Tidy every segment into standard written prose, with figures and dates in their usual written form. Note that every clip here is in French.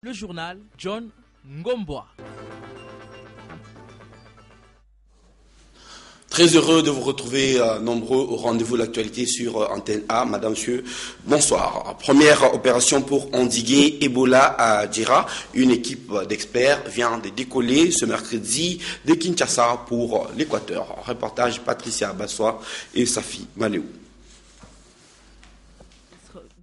Le journal John Ngomboa. Très heureux de vous retrouver nombreux au rendez-vous de l'actualité sur Antenne A. Madame, Monsieur, bonsoir. Première opération pour endiguer Ebola à Djera. Une équipe d'experts vient de décoller ce mercredi de Kinshasa pour l'Équateur. Reportage Patricia Bassois et Safi Maléou.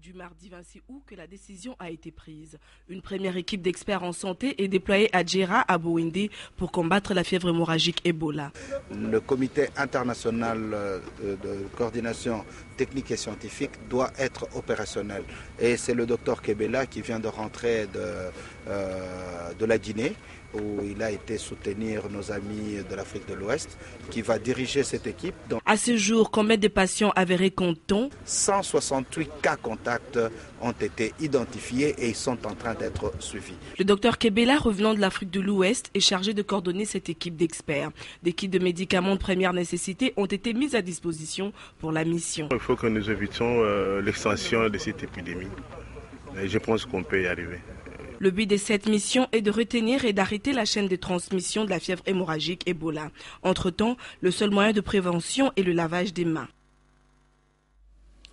Du mardi 26 août que la décision a été prise. Une première équipe d'experts en santé est déployée à Djera, à Bouindi, pour combattre la fièvre hémorragique Ebola. Le comité international de coordination technique et scientifique doit être opérationnel. Et c'est le docteur Kebela qui vient de rentrer de la Guinée, où il a été soutenir nos amis de l'Afrique de l'Ouest, qui va diriger cette équipe. Donc, à ce jour, combien de patients avérés compte-t-on? 168 cas contacts ont été identifiés et ils sont en train d'être suivis. Le docteur Kebela, revenant de l'Afrique de l'Ouest, est chargé de coordonner cette équipe d'experts. Des kits de médicaments de première nécessité ont été mis à disposition pour la mission. Il faut que nous évitions l'extension de cette épidémie. Et je pense qu'on peut y arriver. Le but de cette mission est de retenir et d'arrêter la chaîne de transmission de la fièvre hémorragique Ebola. Entre-temps, le seul moyen de prévention est le lavage des mains.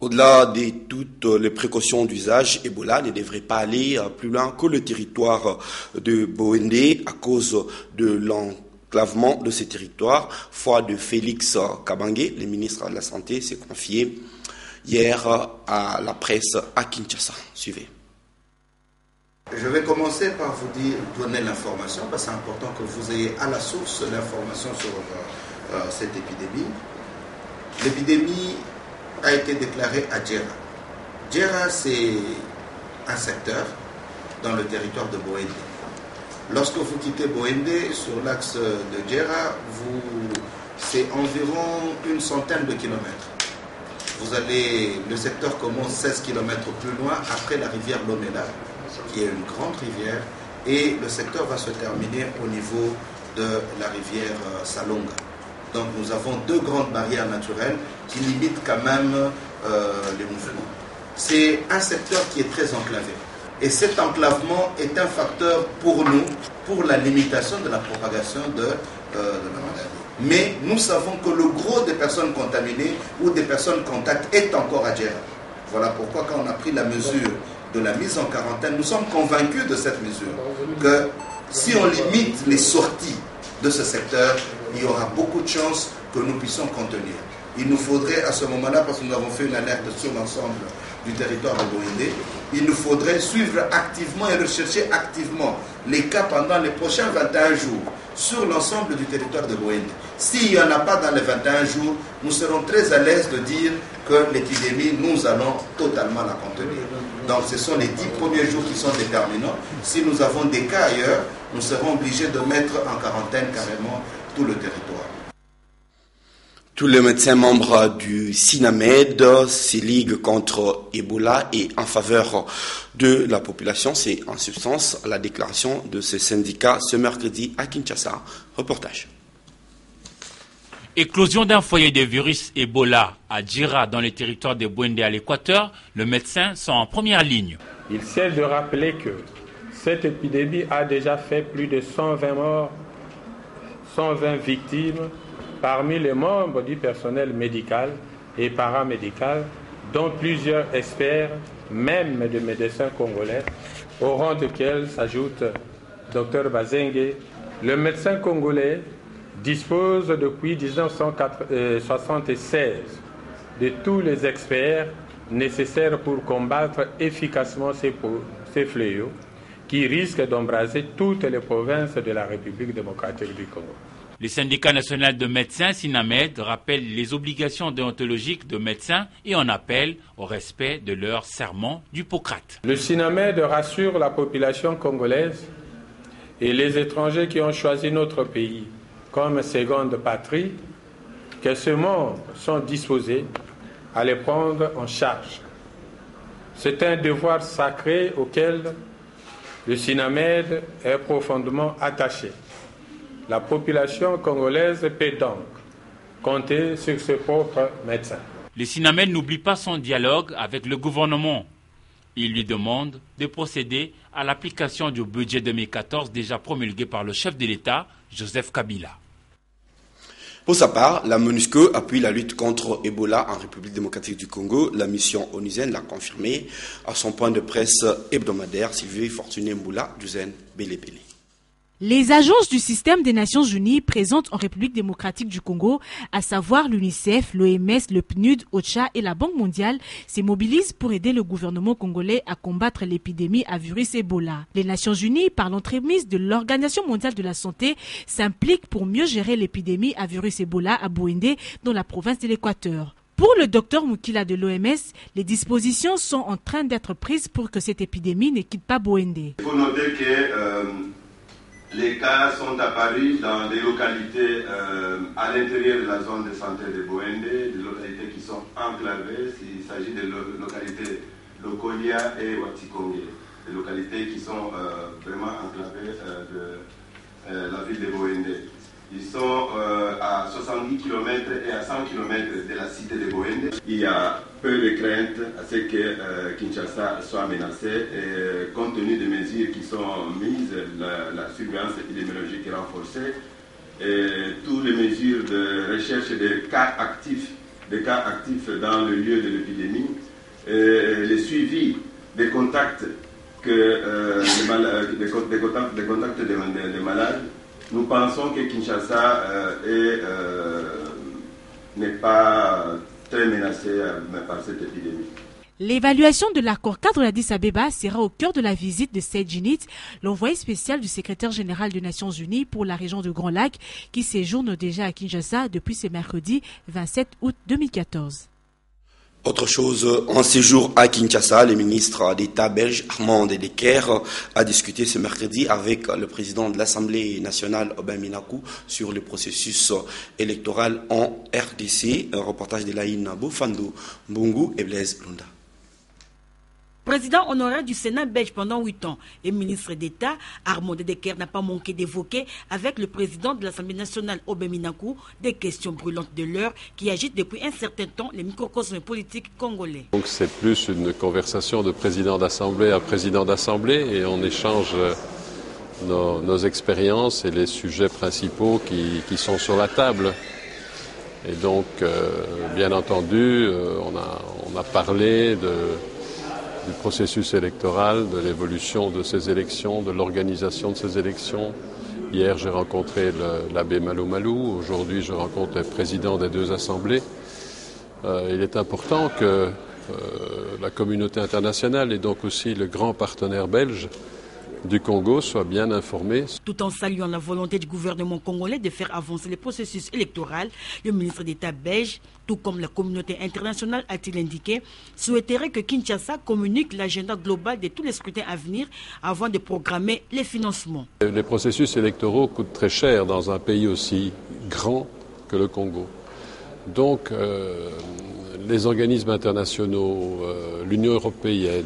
Au-delà de toutes les précautions d'usage, Ebola ne devrait pas aller plus loin que le territoire de Bouindi à cause de l'enclavement de ce territoire. Foi de Félix Kabange, le ministre de la Santé, s'est confié hier à la presse à Kinshasa. Suivez. Je vais commencer par vous donner l'information, parce que c'est important que vous ayez à la source l'information sur cette épidémie. L'épidémie a été déclarée à Djera. Djera, c'est un secteur dans le territoire de Bouindi. Lorsque vous quittez Bouindi, sur l'axe de Djera, c'est environ une centaine de kilomètres. Le secteur commence 16 kilomètres plus loin, après la rivière Lomela, qui est une grande rivière, et le secteur va se terminer au niveau de la rivière Salonga. Donc nous avons deux grandes barrières naturelles qui limitent quand même les mouvements. C'est un secteur qui est très enclavé. Et cet enclavement est un facteur pour nous, pour la limitation de la propagation de la maladie. Mais nous savons que le gros des personnes contaminées ou des personnes contacts est encore à Djera. Voilà pourquoi quand on a pris la mesure de la mise en quarantaine, nous sommes convaincus de cette mesure, que si on limite les sorties de ce secteur, il y aura beaucoup de chances que nous puissions contenir. Il nous faudrait à ce moment-là, parce que nous avons fait une alerte sur l'ensemble du territoire de Bouindi, il nous faudrait suivre activement et rechercher activement les cas pendant les prochains 21 jours sur l'ensemble du territoire de Bouindi. S'il n'y en a pas dans les 21 jours, nous serons très à l'aise de dire que l'épidémie, nous allons totalement la contenir. Donc ce sont les 10 premiers jours qui sont déterminants. Si nous avons des cas ailleurs, nous serons obligés de mettre en quarantaine carrément tout le territoire. Tous les médecins membres du SINAMED se liguent contre Ebola et en faveur de la population. C'est en substance la déclaration de ce syndicat ce mercredi à Kinshasa. Reportage. Éclosion d'un foyer de virus Ebola à Djera dans les territoires de Bouindi à l'Équateur, les médecins sont en première ligne. Il sert de rappeler que cette épidémie a déjà fait plus de 120 morts, 120 victimes parmi les membres du personnel médical et paramédical, dont plusieurs experts, même des médecins congolais, au rang desquels s'ajoute Dr Bazengue. Le médecin congolais dispose depuis 1976 de tous les experts nécessaires pour combattre efficacement ces fléaux qui risquent d'embraser toutes les provinces de la République démocratique du Congo. Le syndicat national de médecins, SINAMED, rappelle les obligations déontologiques de médecins et en appelle au respect de leur serment d'Hippocrate. Le SINAMED rassure la population congolaise et les étrangers qui ont choisi notre pays comme seconde patrie que ces membres sont disposés à les prendre en charge. C'est un devoir sacré auquel le SINAMED est profondément attaché. La population congolaise peut donc compter sur ses propres médecins. Le SINAMED n'oublie pas son dialogue avec le gouvernement. Il lui demande de procéder à l'application du budget 2014 déjà promulgué par le chef de l'État, Joseph Kabila. Pour sa part, la MONUSCO appuie la lutte contre Ebola en République démocratique du Congo. La mission onusienne l'a confirmé à son point de presse hebdomadaire. Sylvie Fortuné Mboula, Duzen Belépélé. Les agences du système des Nations Unies présentes en République démocratique du Congo, à savoir l'UNICEF, l'OMS, le PNUD, OCHA et la Banque mondiale, se mobilisent pour aider le gouvernement congolais à combattre l'épidémie à virus Ebola. Les Nations Unies, par l'entremise de l'Organisation mondiale de la santé, s'impliquent pour mieux gérer l'épidémie à virus Ebola à Bouendé, dans la province de l'Équateur. Pour le docteur Moukila de l'OMS, les dispositions sont en train d'être prises pour que cette épidémie ne quitte pas Bouendé. Il faut noter que les cas sont apparus dans des localités à l'intérieur de la zone de santé de Bouendé, des localités qui sont enclavées. Il s'agit de localités Lokolia et Watikongé, des localités qui sont vraiment enclavées de la ville de Bouendé. Ils sont à 70 km et à 100 km de la cité de Bouendé. Il y a peu de crainte à ce que Kinshasa soit menacée. Et compte tenu des mesures qui sont mises, la surveillance épidémiologique est renforcée. Et toutes les mesures de recherche des cas actifs dans le lieu de l'épidémie, le suivi des contacts des malades. Nous pensons que Kinshasa n'est pas très menacé par cette épidémie. L'évaluation de l'accord cadre d'Addis Abeba sera au cœur de la visite de Seyd Djinnit, l'envoyé spécial du secrétaire général des Nations Unies pour la région de Grand Lac, qui séjourne déjà à Kinshasa depuis ce mercredi 27 août 2014. Autre chose, en séjour à Kinshasa, le ministre d'État belge Armand Dedeker a discuté ce mercredi avec le président de l'Assemblée nationale Aubin Minakou sur le processus électoral en RDC. Un reportage de Laïne Boufando Mbungu et Blaise Lunda. Président honoraire du Sénat belge pendant 8 ans et ministre d'État, Armand Dedeker n'a pas manqué d'évoquer avec le président de l'Assemblée nationale, Aubin Minakou, des questions brûlantes de l'heure qui agitent depuis un certain temps les microcosmes politiques congolais. Donc c'est plus une conversation de président d'Assemblée à président d'Assemblée et on échange nos expériences et les sujets principaux qui sont sur la table. Et donc, bien entendu, on a parlé du processus électoral, de l'évolution de ces élections, de l'organisation de ces élections. Hier, j'ai rencontré l'abbé Malou Malou. Aujourd'hui, je rencontre les présidents des deux assemblées. Il est important que la communauté internationale et donc aussi le grand partenaire belge du Congo soit bien informé. Tout en saluant la volonté du gouvernement congolais de faire avancer le processus électoral, le ministre d'État belge, tout comme la communauté internationale, a-t-il indiqué, souhaiterait que Kinshasa communique l'agenda global de tous les scrutins à venir avant de programmer les financements. Les processus électoraux coûtent très cher dans un pays aussi grand que le Congo. Donc, les organismes internationaux, l'Union européenne,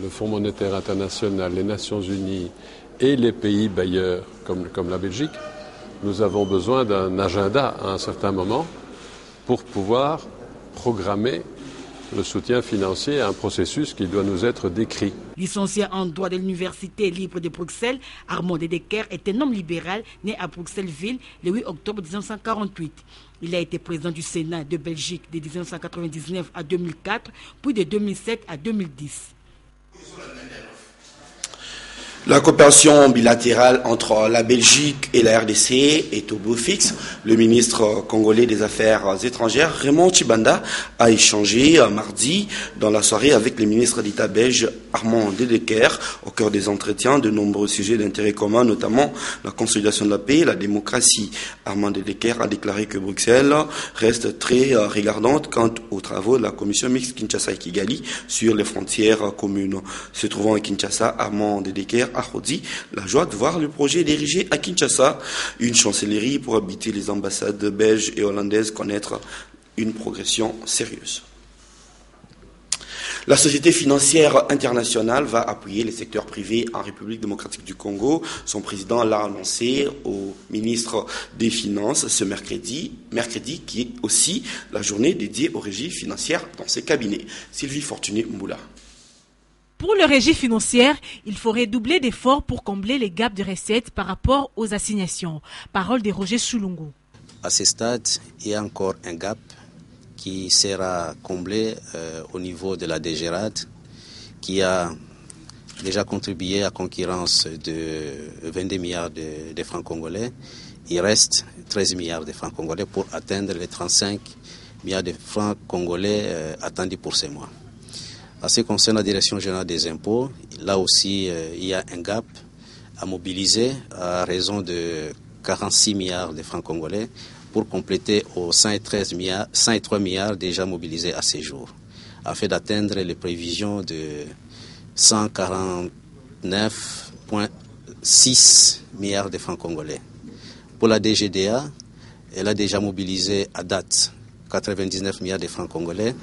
le Fonds monétaire international, les Nations unies et les pays bailleurs comme la Belgique, nous avons besoin d'un agenda à un certain moment pour pouvoir programmer le soutien financier à un processus qui doit nous être décrit. Licencié en droit de l'Université libre de Bruxelles, Armand Dedeker est un homme libéral né à Bruxelles-Ville le 8 octobre 1948. Il a été président du Sénat de Belgique de 1999 à 2004, puis de 2007 à 2010. La coopération bilatérale entre la Belgique et la RDC est au beau fixe. Le ministre congolais des Affaires étrangères, Raymond Tshibanda, a échangé mardi dans la soirée avec le ministre d'État belge, Armand Dedeker. Au cœur des entretiens, de nombreux sujets d'intérêt commun, notamment la consolidation de la paix et la démocratie. Armand Dedeker a déclaré que Bruxelles reste très regardante quant aux travaux de la commission mixte Kinshasa et Kigali sur les frontières communes. Se trouvant à Kinshasa, Armand Dedeker a redit la joie de voir le projet d'ériger à Kinshasa une chancellerie pour habiter les ambassades belges et hollandaises connaître une progression sérieuse. La Société financière internationale va appuyer les secteurs privés en République démocratique du Congo. Son président l'a annoncé au ministre des Finances ce mercredi qui est aussi la journée dédiée aux régies financières dans ses cabinets. Sylvie Fortuné Mboula. Pour le régie financière, il faudrait doubler d'efforts pour combler les gaps de recettes par rapport aux assignations. Parole de Roger Soulungu. À ce stade, il y a encore un gap qui sera comblé au niveau de la DGRAD, qui a déjà contribué à concurrence de 22 milliards de francs congolais. Il reste 13 milliards de francs congolais pour atteindre les 35 milliards de francs congolais attendus pour ces mois. En ce qui concerne la Direction générale des impôts, là aussi, il y a un gap à mobiliser à raison de 46 milliards de francs congolais pour compléter aux 103 milliards déjà mobilisés à ce jour, afin d'atteindre les prévisions de 149,6 milliards de francs congolais. Pour la DGDA, elle a déjà mobilisé à date 99 milliards de francs congolais.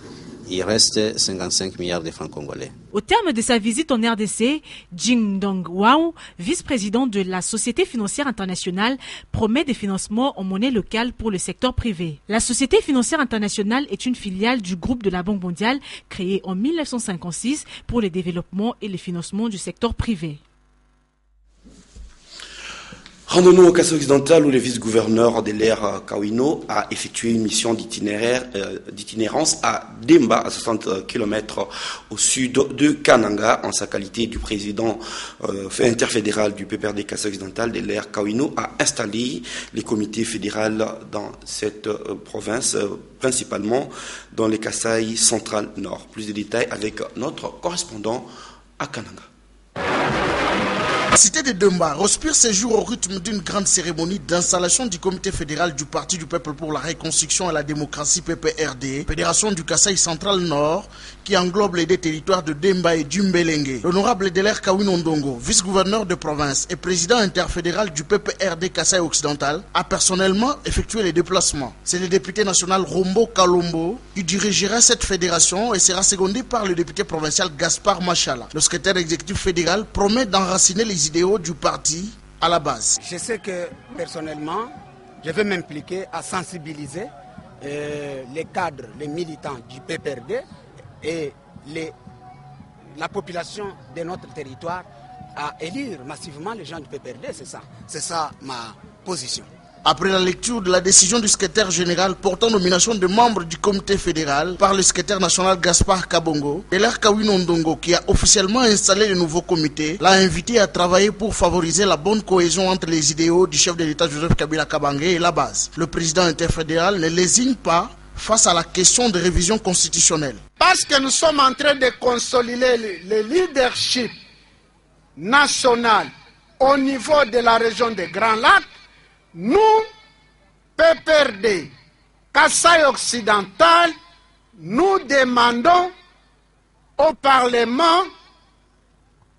Il reste 55 milliards de francs congolais. Au terme de sa visite en RDC, Jing Dong Wao, vice-président de la Société financière internationale, promet des financements en monnaie locale pour le secteur privé. La Société financière internationale est une filiale du groupe de la Banque mondiale créée en 1956 pour le développement et le financement du secteur privé. Rendons-nous au Kasaï occidental où le vice-gouverneur de l'Air Kawino a effectué une mission d'itinérance à Demba, à 60 km au sud de Kananga, en sa qualité du président interfédéral du PPRD Kasaï occidental de l'Air Kawino, a installé les comités fédéraux dans cette province, principalement dans les Kasaï central nord. Plus de détails avec notre correspondant à Kananga. La cité de Demba respire ses jours au rythme d'une grande cérémonie d'installation du comité fédéral du Parti du Peuple pour la Reconstruction et la Démocratie PPRD, fédération du Kasaï central nord, qui englobe les deux territoires de Demba et du Mbelenge. L'honorable Delaire Kawino Ndongo, vice-gouverneur de province et président interfédéral du PPRD Kasaï occidental, a personnellement effectué les déplacements. C'est le député national Rombo Kalombo qui dirigera cette fédération et sera secondé par le député provincial Gaspard Machala. Le secrétaire exécutif fédéral promet d'enraciner les idéaux du parti à la base. Je sais que personnellement, je vais m'impliquer à sensibiliser les cadres, les militants du PPRD et la population de notre territoire à élire massivement les gens du PPRD, c'est ça ma position. Après la lecture de la décision du secrétaire général portant nomination de membres du comité fédéral par le secrétaire national Gaspard Kabongo, Delaire Kawino Ndongo, qui a officiellement installé le nouveau comité, l'a invité à travailler pour favoriser la bonne cohésion entre les idéaux du chef de l'État Joseph Kabila Kabangé et la base. Le président interfédéral ne lésigne pas face à la question de révision constitutionnelle. Parce que nous sommes en train de consolider le leadership national au niveau de la région des Grands Lacs, nous, PPRD, Kasaï occidental, nous demandons au Parlement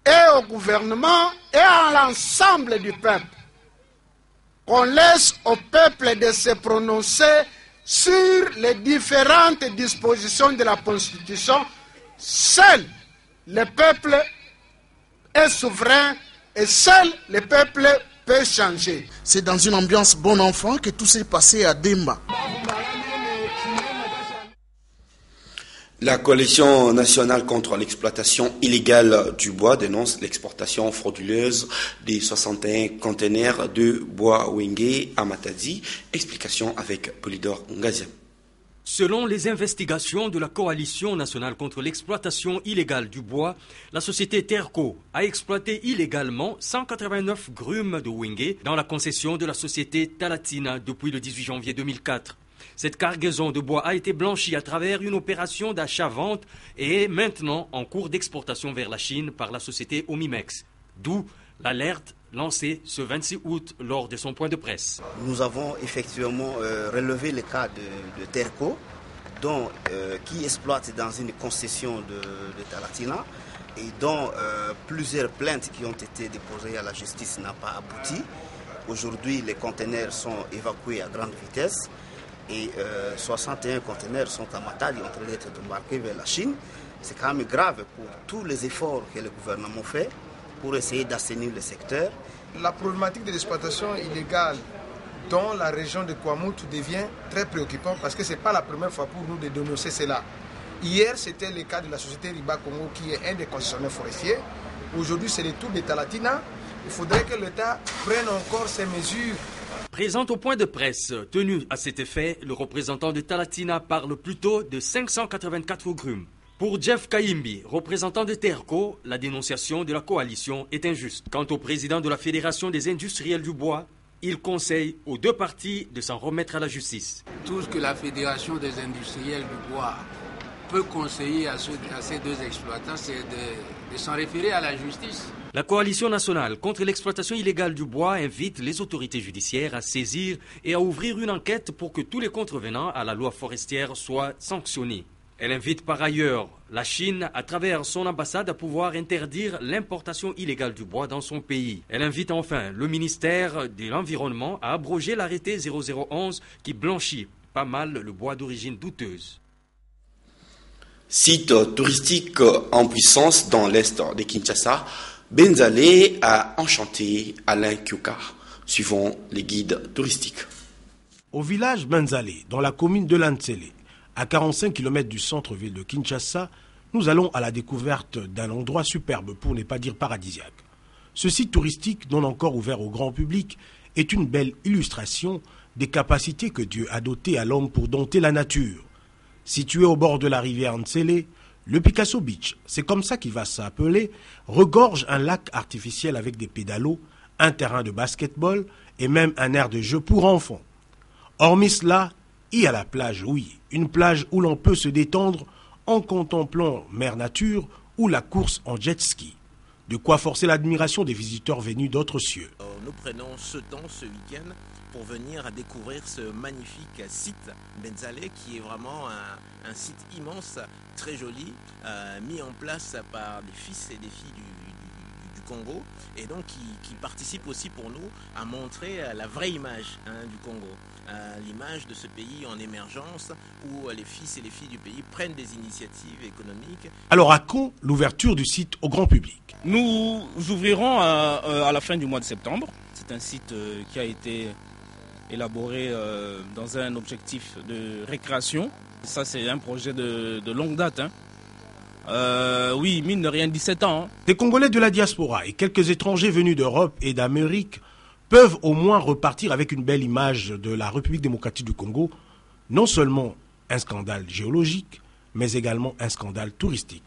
et au gouvernement et à l'ensemble du peuple qu'on laisse au peuple de se prononcer sur les différentes dispositions de la Constitution. Seul le peuple est souverain et seul le peuple peut changer. C'est dans une ambiance bon enfant que tout s'est passé à Demba. La coalition nationale contre l'exploitation illégale du bois dénonce l'exportation frauduleuse des 61 conteneurs de bois Wenge à Matadi. Explication avec Polydor Ngazia. Selon les investigations de la Coalition nationale contre l'exploitation illégale du bois, la société Terco a exploité illégalement 189 grumes de Wenge dans la concession de la société Talatina depuis le 18 janvier 2004. Cette cargaison de bois a été blanchie à travers une opération d'achat-vente et est maintenant en cours d'exportation vers la Chine par la société Omimex. D'où l'alerte lancée ce 26 août lors de son point de presse. Nous avons effectivement relevé le cas de Terco, qui exploite dans une concession de Talatina et dont plusieurs plaintes qui ont été déposées à la justice n'ont pas abouti. Aujourd'hui, les conteneurs sont évacués à grande vitesse et 61 conteneurs sont à Matadi en train d'être embarqués vers la Chine. C'est quand même grave pour tous les efforts que le gouvernement fait pour essayer d'assainir le secteur. La problématique de l'exploitation illégale dans la région de Kwamoutou devient très préoccupante parce que ce n'est pas la première fois pour nous de dénoncer cela. Hier, c'était le cas de la société Riba Congo qui est un des concessionnaires forestiers. Aujourd'hui, c'est le tour de Talatina. Il faudrait que l'État prenne encore ses mesures. Présente au point de presse tenu à cet effet, le représentant de Talatina parle plutôt de 584 grumes. Pour Jeff Kaimbi, représentant de Terco, la dénonciation de la coalition est injuste. Quant au président de la Fédération des industriels du bois, il conseille aux deux parties de s'en remettre à la justice. Tout ce que la Fédération des industriels du bois peut conseiller à ces deux exploitants, c'est de s'en référer à la justice. La coalition nationale contre l'exploitation illégale du bois invite les autorités judiciaires à saisir et à ouvrir une enquête pour que tous les contrevenants à la loi forestière soient sanctionnés. Elle invite par ailleurs la Chine, à travers son ambassade, à pouvoir interdire l'importation illégale du bois dans son pays. Elle invite enfin le ministère de l'Environnement à abroger l'arrêté 0011 qui blanchit pas mal le bois d'origine douteuse. Site touristique en puissance dans l'est de Kinshasa, Benzale a enchanté Alain Kyoka, suivant les guides touristiques. Au village Benzale, dans la commune de Lantsele, à 45 km du centre-ville de Kinshasa, nous allons à la découverte d'un endroit superbe, pour ne pas dire paradisiaque. Ce site touristique, non encore ouvert au grand public, est une belle illustration des capacités que Dieu a dotées à l'homme pour dompter la nature. Situé au bord de la rivière Ntsele, le Picasso Beach, c'est comme ça qu'il va s'appeler, regorge un lac artificiel avec des pédalos, un terrain de basketball et même un aire de jeu pour enfants. Hormis cela, il y a la plage, oui, une plage où l'on peut se détendre en contemplant mer nature ou la course en jet ski. De quoi forcer l'admiration des visiteurs venus d'autres cieux. Nous prenons ce temps, ce week-end, pour venir à découvrir ce magnifique site Benzale, qui est vraiment un site immense, très joli, mis en place par des fils et des filles du Congo, et donc qui participe aussi pour nous à montrer la vraie image du Congo, l'image de ce pays en émergence, où les fils et les filles du pays prennent des initiatives économiques. Alors à quand l'ouverture du site au grand public? Nous ouvrirons à la fin du mois de septembre. C'est un site qui a été élaboré dans un objectif de récréation. Ça, c'est un projet de longue date. Oui, mine de rien, 17 ans. Des Congolais de la diaspora et quelques étrangers venus d'Europe et d'Amérique peuvent au moins repartir avec une belle image de la République démocratique du Congo. Non seulement un scandale géologique, mais également un scandale touristique.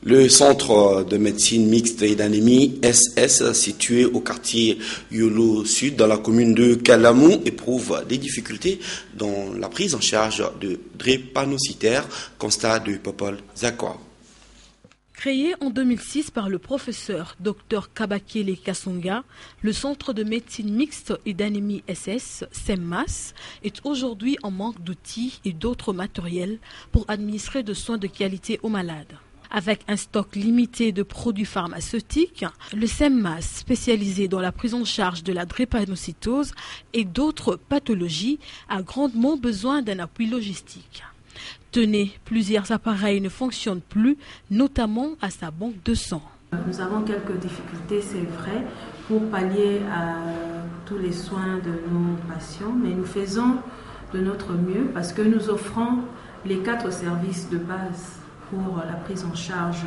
Le centre de médecine mixte et d'anémie SS, situé au quartier Yolo Sud, dans la commune de Kalamou, éprouve des difficultés dans la prise en charge de drépanocytaires, constat de Popol Zakwa. Créé en 2006 par le professeur Dr Kabakele Kasonga, le centre de médecine mixte et d'anémie SS, SEMMAS, est aujourd'hui en manque d'outils et d'autres matériels pour administrer de soins de qualité aux malades. Avec un stock limité de produits pharmaceutiques, le SEMMAS, spécialisé dans la prise en charge de la drépanocytose et d'autres pathologies, a grandement besoin d'un appui logistique. Tenez, plusieurs appareils ne fonctionnent plus, notamment à sa banque de sang. Nous avons quelques difficultés, c'est vrai, pour pallier à tous les soins de nos patients, mais nous faisons de notre mieux parce que nous offrons les 4 services de base pour la prise en charge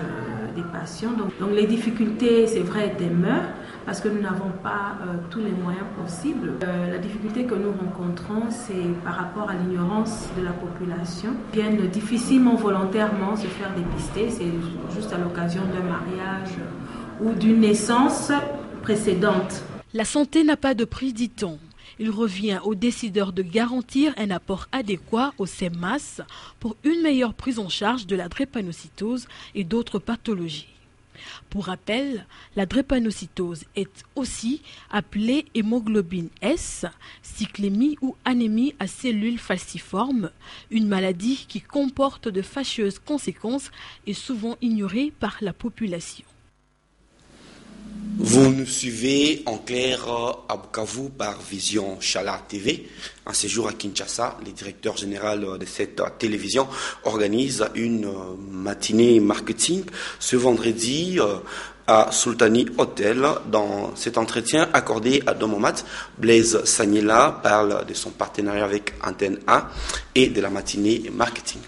des patients. Donc les difficultés, c'est vrai, demeurent parce que nous n'avons pas tous les moyens possibles. La difficulté que nous rencontrons, c'est par rapport à l'ignorance de la population. Ils viennent difficilement, volontairement se faire dépister. C'est juste à l'occasion d'un mariage ou d'une naissance précédente. La santé n'a pas de prix, dit-on. Il revient aux décideurs de garantir un apport adéquat au SEMMAS pour une meilleure prise en charge de la drépanocytose et d'autres pathologies. Pour rappel, la drépanocytose est aussi appelée hémoglobine S, cyclémie ou anémie à cellules falciformes, une maladie qui comporte de fâcheuses conséquences et souvent ignorée par la population. Vous nous suivez en clair à Bukavu par Vision Chala TV. Un séjour à Kinshasa, le directeur général de cette télévision organise une matinée marketing ce vendredi à Sultani Hotel. Dans cet entretien accordé à Domomat, Blaise Sanyela parle de son partenariat avec Antenne A et de la matinée marketing.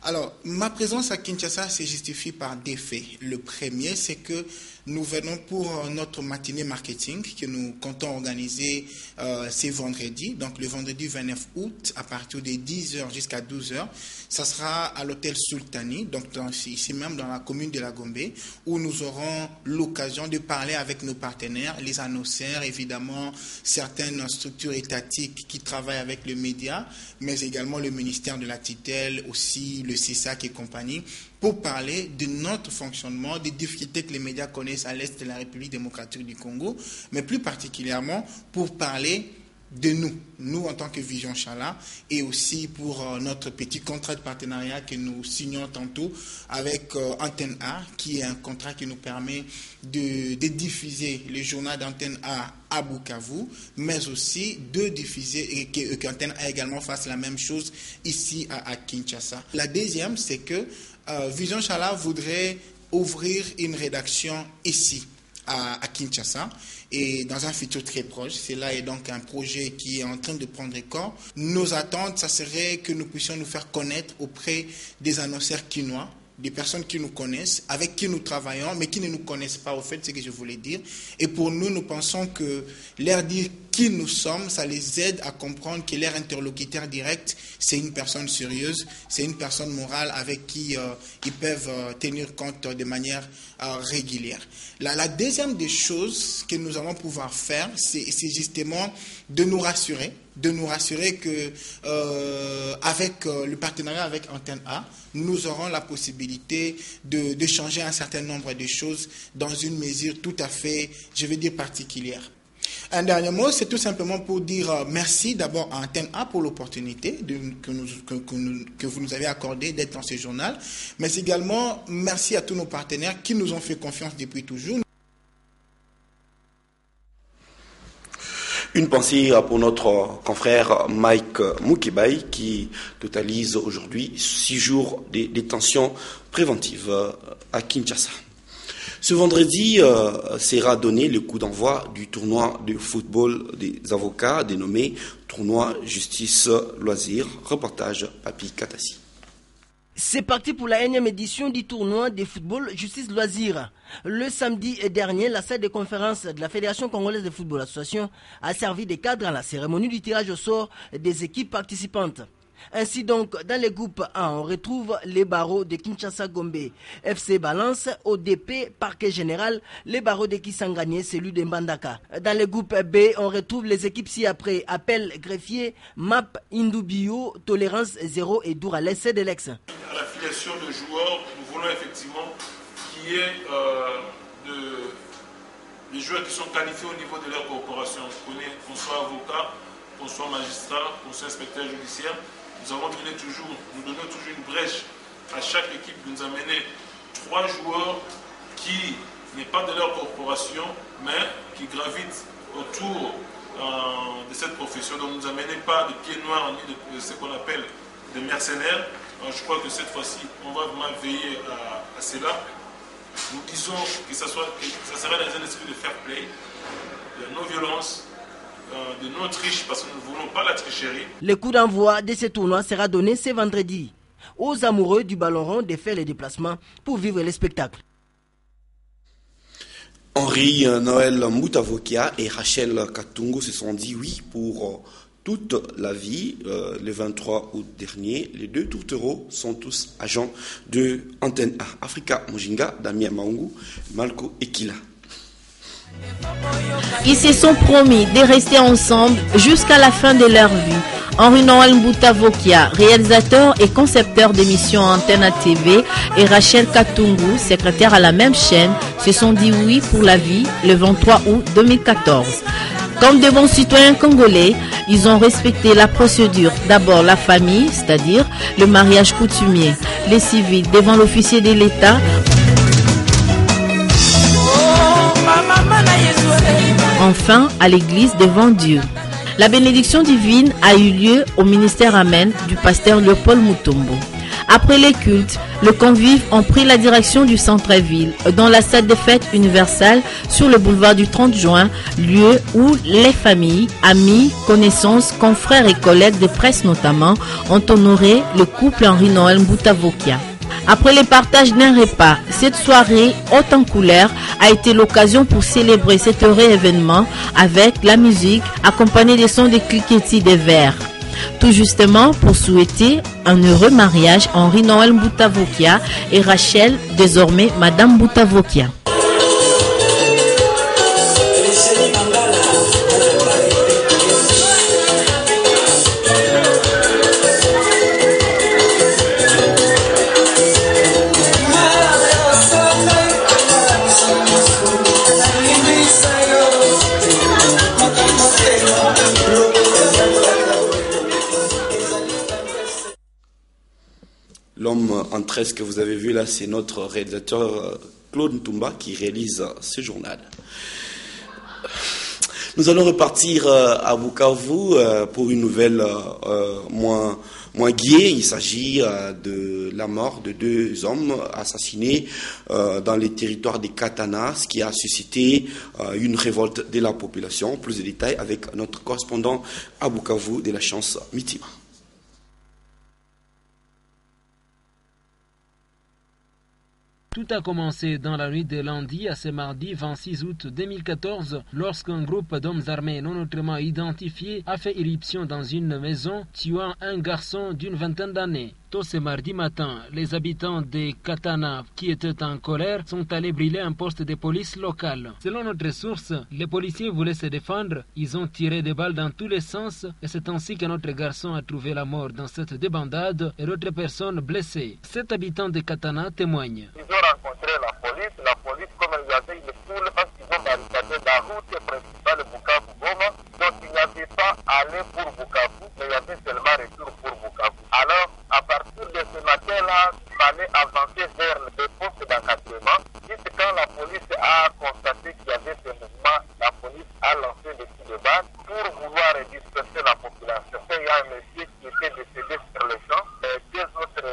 Alors, ma présence à Kinshasa se justifie par deux faits. Le premier, c'est que nous venons pour notre matinée marketing que nous comptons organiser ce vendredi. Donc, le vendredi 29 août, à partir de 10h jusqu'à 12h. Ça sera à l'hôtel Sultani, donc ici même dans la commune de la Gombe, où nous aurons l'occasion de parler avec nos partenaires, les annonceurs, évidemment, certaines structures étatiques qui travaillent avec le média, mais également le ministère de la tutelle, aussi le CISAC et compagnie, pour parler de notre fonctionnement, des difficultés que les médias connaissent à l'est de la République démocratique du Congo, mais plus particulièrement pour parler de nous en tant que Vision Chala, et aussi pour notre petit contrat de partenariat que nous signons tantôt avec Antenne A, qui est un contrat qui nous permet de diffuser le journal d'Antenne A à Bukavu, mais aussi de diffuser et qu'Antenne A également fasse la même chose ici à Kinshasa. La deuxième, c'est que Vision Chala voudrait ouvrir une rédaction ici à Kinshasa et dans un futur très proche. Cela est donc un projet qui est en train de prendre corps. Nos attentes, ça serait que nous puissions nous faire connaître auprès des annonceurs quinois, des personnes qui nous connaissent, avec qui nous travaillons, mais qui ne nous connaissent pas, au fait, c'est ce que je voulais dire. Et pour nous, nous pensons que leur dire qui nous sommes, ça les aide à comprendre que leur interlocuteur direct, c'est une personne sérieuse, c'est une personne morale avec qui ils peuvent tenir compte de manière régulière. La deuxième des choses que nous allons pouvoir faire, c'est justement de nous rassurer que avec le partenariat avec Antenne A, nous aurons la possibilité de changer un certain nombre de choses dans une mesure tout à fait, je vais dire, particulière. Un dernier mot, c'est tout simplement pour dire merci d'abord à Antenne A pour l'opportunité que vous nous avez accordée d'être dans ce journal, mais également merci à tous nos partenaires qui nous ont fait confiance depuis toujours. Une pensée pour notre confrère Mike Mukibai qui totalise aujourd'hui 6 jours de détention préventive à Kinshasa. Ce vendredi sera donné le coup d'envoi du tournoi de football des avocats dénommé Tournoi Justice Loisirs. Reportage Papi Katassi. C'est parti pour la 1e édition du tournoi de football Justice Loisirs. Le samedi dernier, la salle de conférence de la Fédération congolaise de football association a servi de cadre à la cérémonie du tirage au sort des équipes participantes. Ainsi donc, dans le groupe A, on retrouve les barreaux de Kinshasa Gombe, FC Balance, ODP, Parquet Général, les barreaux de Kisangani, celui de Mbandaka. Dans le groupe B, on retrouve les équipes ci-après, Appel Greffier, MAP, Indubio, Tolérance Zéro et Dourales de l'Ex. À l'affiliation de joueurs, nous voulons effectivement qu'il y ait des joueurs qui sont qualifiés au niveau de leur corporation. Qu'on soit avocat, qu'on soit magistrat, qu'on soit inspecteur judiciaire. Nous donnons toujours une brèche à chaque équipe de nous amener 3 joueurs qui n'est pas de leur corporation, mais qui gravitent autour de cette profession. Donc nous amenez pas de pieds noirs ni de ce qu'on appelle des mercenaires. Alors, je crois que cette fois-ci, on va vraiment veiller à cela. Nous disons que ça sera dans un esprit de fair play, de non-violence, de non-triche, parce que nous ne voulons pas la tricherie. Le coup d'envoi de ce tournoi sera donné ce vendredi aux amoureux du ballon rond de faire les déplacements pour vivre les spectacles. Henri Noël Moutavokia et Rachel Katungu se sont dit oui pour toute la vie. Le 23 août dernier, les 2 tourtereaux sont tous agents de Antenne A. Africa Mujinga, Damien Maungu, Malko Ekila. Ils se sont promis de rester ensemble jusqu'à la fin de leur vie. Henri Noël Moutavokia, réalisateur et concepteur d'émissions Antenne TV, et Rachel Katungu, secrétaire à la même chaîne, se sont dit oui pour la vie le 23 août 2014. Comme de bons citoyens congolais, ils ont respecté la procédure. D'abord la famille, c'est-à-dire le mariage coutumier, les civils devant l'officier de l'État. Enfin, à l'église devant Dieu. La bénédiction divine a eu lieu au ministère Amen du pasteur Léopold Mutombo. Après les cultes, les convives ont pris la direction du centre-ville, dans la salle des fêtes universelle sur le boulevard du 30 juin, lieu où les familles, amis, connaissances, confrères et collègues de presse notamment ont honoré le couple Henri-Noël Mbutavokia. Après le partage d'un repas, cette soirée haute en couleur a été l'occasion pour célébrer cet heureux événement avec la musique accompagnée des sons de cliquetis des verres. Tout justement pour souhaiter un heureux mariage Henri-Noël Mbutavokia et Rachel, désormais Madame Mbutavokia. L'homme en tresse que vous avez vu là, c'est notre réalisateur Claude Ntumba qui réalise ce journal. Nous allons repartir à Bukavu pour une nouvelle moins gai. Il s'agit de la mort de 2 hommes assassinés dans les territoires des Katana, ce qui a suscité une révolte de la population. Plus de détails avec notre correspondant à Bukavu de la chance Mitima. Tout a commencé dans la nuit de lundi à ce mardi 26 août 2014 lorsqu'un groupe d'hommes armés non autrement identifiés a fait irruption dans une maison tuant un garçon d'une vingtaine d'années. Tôt ce mardi matin, les habitants de Katana qui étaient en colère sont allés brûler un poste de police local. Selon notre source, les policiers voulaient se défendre, ils ont tiré des balles dans tous les sens et c'est ainsi que notre garçon a trouvé la mort dans cette débandade et d'autres personnes blessées. 7 habitants de Katana témoignent. Ils ont rencontré la police comme elle avait une foule parce qu'ils ont barricadé la route principale Bukavu-Goma, donc il n'y avait pas aller pour Bukavu, mais il y avait seulement retour pour Bukavu. Alors, à partir de ce matin-là, il fallait avancer vers le poste d'encadrement. Juste quand la police a constaté qu'il y avait ce mouvement, la police a lancé des coups de balle pour vouloir disperser la population. Il y a un monsieur qui était décédé sur le champ, 2 autres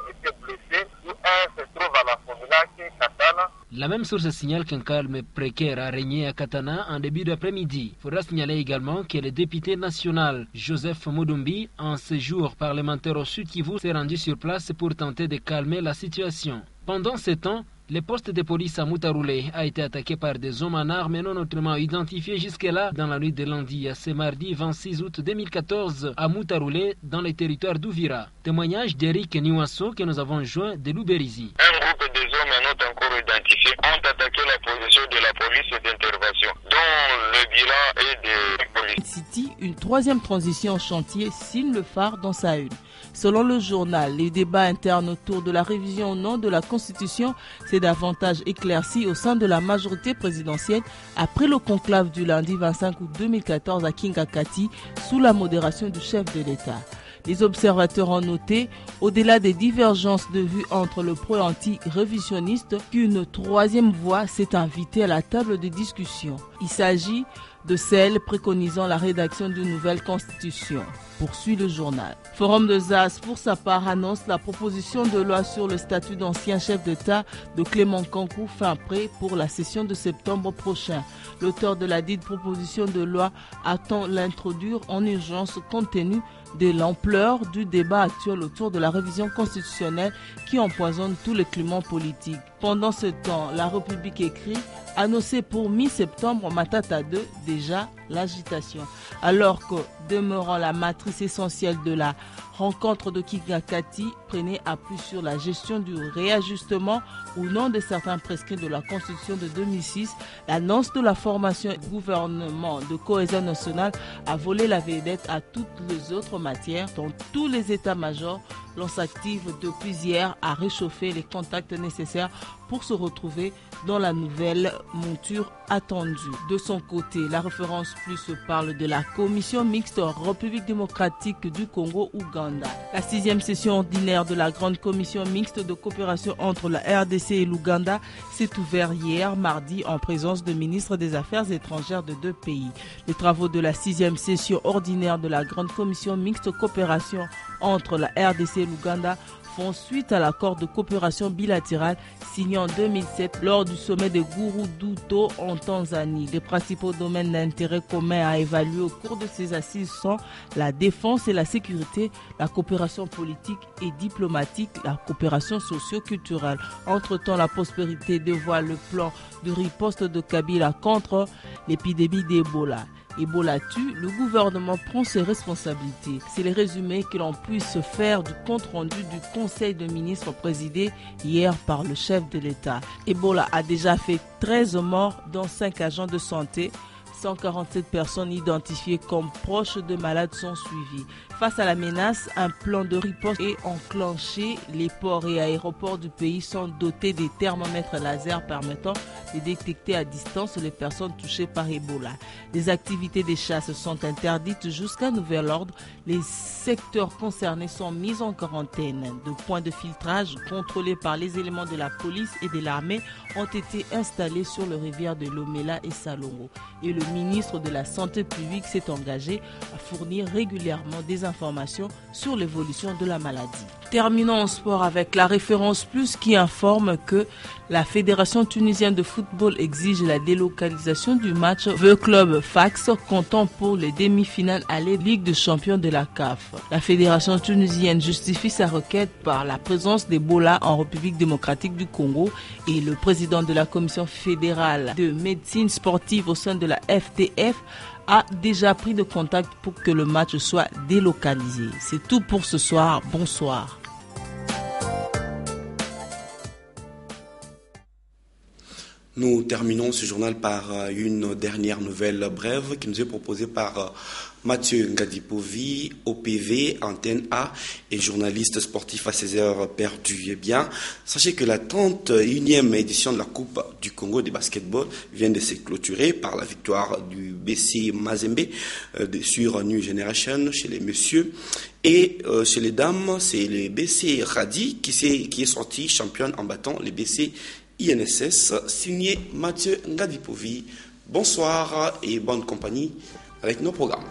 étaient blessés, un se trouve à la Fominac, Katana. La même source signale qu'un calme précaire a régné à Katana en début d'après-midi. Il faudra signaler également que le député national Joseph Mudumbi, en séjour parlementaire au Sud Kivu, s'est rendu sur place pour tenter de calmer la situation. Pendant ce temps, le poste de police à Mutaroulé a été attaqué par des hommes en armes non autrement identifiés jusque-là dans la nuit de lundi à ce mardi 26 août 2014 à Mutaroulé dans les territoires d'Ouvira. Témoignage d'Eric Niwasso que nous avons joint de Luberizi. Un groupe des hommes non encore identifiés ont attaqué la position de la police d'intervention, dont le bilan est de police. City, une 3e transition en chantier signe le phare dans sa une. Selon le journal, les débats internes autour de la révision au nom de la Constitution s'est davantage éclairci au sein de la majorité présidentielle après le conclave du lundi 25 août 2014 à Kingakati sous la modération du chef de l'État. Les observateurs ont noté, au-delà des divergences de vues entre le pro et anti-révisionniste, qu'une 3e voix s'est invitée à la table des discussions. Il s'agit de celle préconisant la rédaction d'une nouvelle constitution, poursuit le journal. Forum de ZAS, pour sa part, annonce la proposition de loi sur le statut d'ancien chef d'État de Clément Kankou fin prêt pour la session de septembre prochain. L'auteur de la dite proposition de loi attend l'introduire en urgence compte tenu de l'ampleur du débat actuel autour de la révision constitutionnelle qui empoisonne tout le climat politique. Pendant ce temps, la République écrit annoncé pour mi-septembre Matata 2, déjà l'agitation. Alors que, demeurant la matrice essentielle de la rencontre de Kingakati, prenait appui sur la gestion du réajustement ou non de certains prescrits de la Constitution de 2006, l'annonce de la formation du gouvernement de cohésion nationale a volé la vedette à toutes les autres matières dont tous les états-majors l'on s'active depuis hier à réchauffer les contacts nécessaires pour se retrouver dans la nouvelle monture attendue. De son côté, la référence plus parle de la commission mixte République démocratique du Congo-Ouganda. La 6e session ordinaire de la grande commission mixte de coopération entre la RDC et l'Ouganda s'est ouverte hier mardi en présence de ministres des Affaires étrangères de 2 pays. Les travaux de la 6e session ordinaire de la grande commission mixte coopération entre la RDC et l'Ouganda font suite à l'accord de coopération bilatérale signé en 2007 lors du sommet de Gurudutto en Tanzanie. Les principaux domaines d'intérêt commun à évaluer au cours de ces assises sont la défense et la sécurité, la coopération politique et diplomatique, la coopération socio-culturelle. Entre-temps, la prospérité dévoile le plan de riposte de Kabila contre l'épidémie d'Ebola. Ebola tue, le gouvernement prend ses responsabilités. C'est le résumé que l'on puisse faire du compte-rendu du Conseil de ministres présidé hier par le chef de l'État. Ebola a déjà fait 13 morts, dont 5 agents de santé. 147 personnes identifiées comme proches de malades sont suivies. Face à la menace, un plan de riposte est enclenché. Les ports et aéroports du pays sont dotés des thermomètres laser permettant de détecter à distance les personnes touchées par Ebola. Les activités de chasse sont interdites jusqu'à nouvel ordre. Les secteurs concernés sont mis en quarantaine. De points de filtrage contrôlés par les éléments de la police et de l'armée ont été installés sur le rivière de Lomela et Salongo. Et le ministre de la Santé publique s'est engagé à fournir régulièrement des informations sur l'évolution de la maladie. Terminons en sport avec la référence plus qui informe que la Fédération tunisienne de football exige la délocalisation du match The Club Fax comptant pour les demi-finales aller Ligue des champions de la CAF. La Fédération tunisienne justifie sa requête par la présence d'Ebola en République démocratique du Congo et le président de la Commission fédérale de médecine sportive au sein de la FTF a déjà pris de contact pour que le match soit délocalisé. C'est tout pour ce soir. Bonsoir. Nous terminons ce journal par une dernière nouvelle brève qui nous est proposée par Mathieu Ngadipovi, OPV, Antenne A et journaliste sportif à 16 heures perdues. Eh bien, sachez que la 31e édition de la Coupe du Congo de basketball vient de se clôturer par la victoire du BC Mazembe sur New Generation chez les messieurs. Et chez les dames, c'est le BC Radi qui est sorti championne en battant les BC INSS, signé Mathieu Ngadipovi. Bonsoir et bonne compagnie avec nos programmes.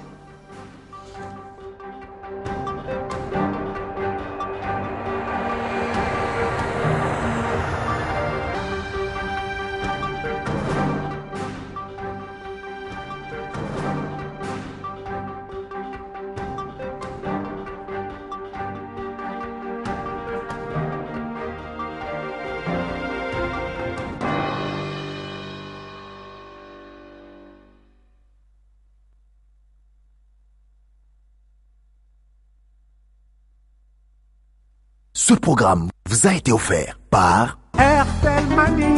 Ce programme vous a été offert par Airtel Money.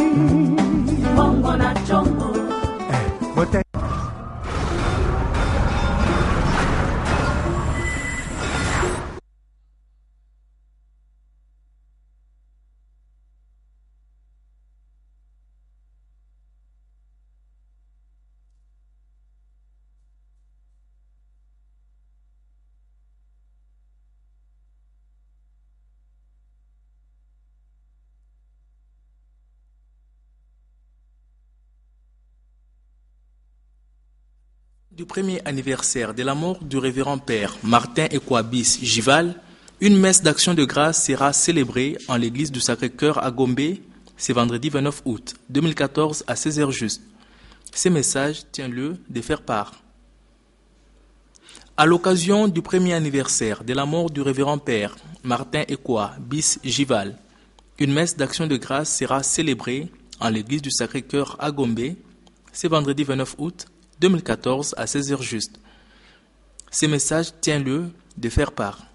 Du premier anniversaire de la mort du révérend père Martin Ekwabis Gival, une messe d'action de grâce sera célébrée en l'église du Sacré-Cœur à Gombe ce vendredi 29 août 2014 à 16h juste. Ce message tient lieu de faire part. À l'occasion du premier anniversaire de la mort du révérend père Martin Ekwabis Gival, une messe d'action de grâce sera célébrée en l'église du Sacré-Cœur à Gombe ce vendredi 29 août 2014 à 16h juste. Ce message tient lieu de faire part.